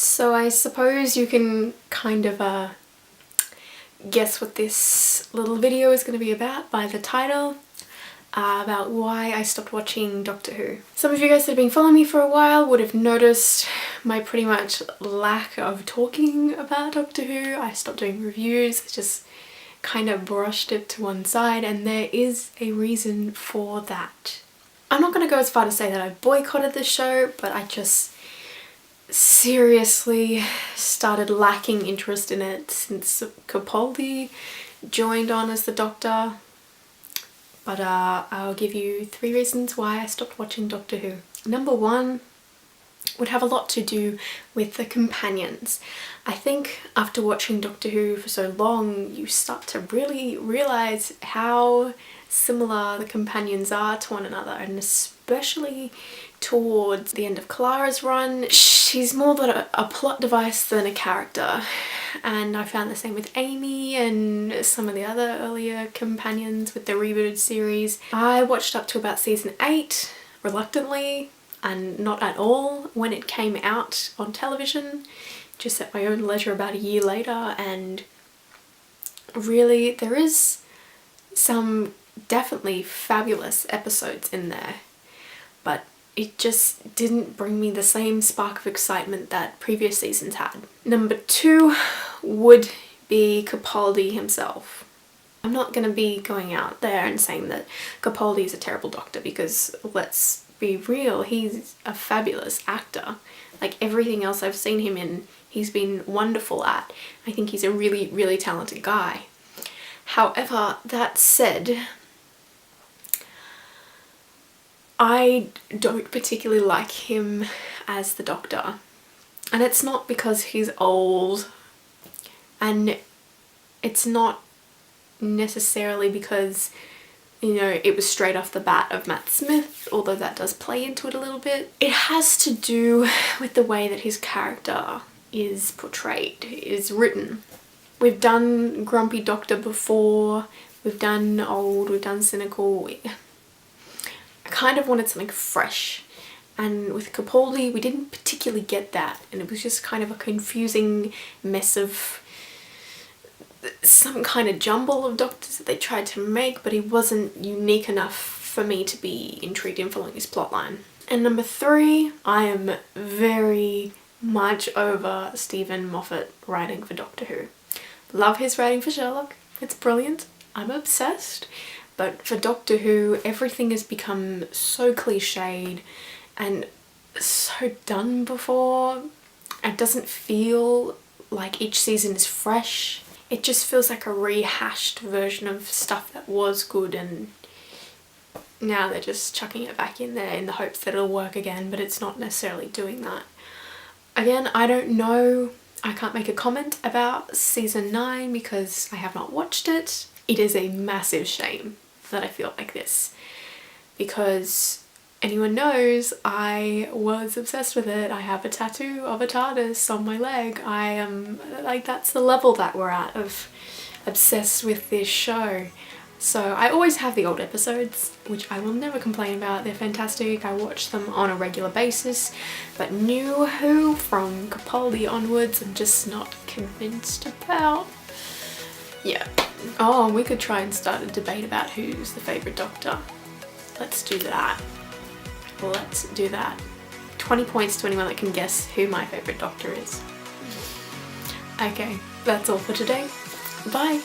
So I suppose you can kind of guess what this little video is going to be about by the title, about why I stopped watching Doctor Who. Some of you guys that have been following me for a while would have noticed my pretty much lack of talking about Doctor Who. I stopped doing reviews, just kind of brushed it to one side, and there is a reason for that. I'm not going to go as far to say that I boycotted the show, but I just seriously started lacking interest in it since Capaldi joined on as the Doctor. But I'll give you 3 reasons why I stopped watching Doctor Who. Number 1 would have a lot to do with the companions. I think after watching Doctor Who for so long, you start to really realise how similar the companions are to one another, and especially towards the end of Clara's run. She's more than a plot device than a character, and I found the same with Amy and some of the other earlier companions with the rebooted series. I watched up to about season 8 reluctantly and not at all when it came out on television, just at my own leisure about a year later, and really there is some definitely fabulous episodes in there, but it just didn't bring me the same spark of excitement that previous seasons had. Number 2 would be Capaldi himself. I'm not going to be going out there and saying that Capaldi is a terrible Doctor, because let's be real, he's a fabulous actor. Like everything else I've seen him in, he's been wonderful at. I think he's a really, really talented guy. However, that said, I don't particularly like him as the Doctor, and it's not because he's old, and it's not necessarily because, you know, it was straight off the bat of Matt Smith, although that does play into it a little bit. It has to do with the way that his character is portrayed, is written. We've done Grumpy Doctor before, we've done old, we've done cynical. I kind of wanted something fresh, and with Capaldi we didn't particularly get that, and it was just kind of a confusing mess of some kind of jumble of Doctors that they tried to make, but he wasn't unique enough for me to be intrigued in following his plotline. And number 3, I am very much over Stephen Moffat writing for Doctor Who. Love his writing for Sherlock, it's brilliant, I'm obsessed. But for Doctor Who, everything has become so cliched and so done before. It doesn't feel like each season is fresh. It just feels like a rehashed version of stuff that was good, and now they're just chucking it back in there in the hopes that it'll work again, but it's not necessarily doing that. Again, I don't know. I can't make a comment about season 9 because I have not watched it. It is a massive shame that I feel like this, because anyone knows I was obsessed with it. I have a tattoo of a TARDIS on my leg. I am like, that's the level that we're at of obsessed with this show. So I always have the old episodes, which I will never complain about. They're fantastic. I watch them on a regular basis, but New Who from Capaldi onwards I'm just not convinced about. Yeah. Oh, we could try and start a debate about who's the favourite Doctor. Let's do that. Let's do that. 20 points to anyone that can guess who my favourite Doctor is. Okay, that's all for today. Bye!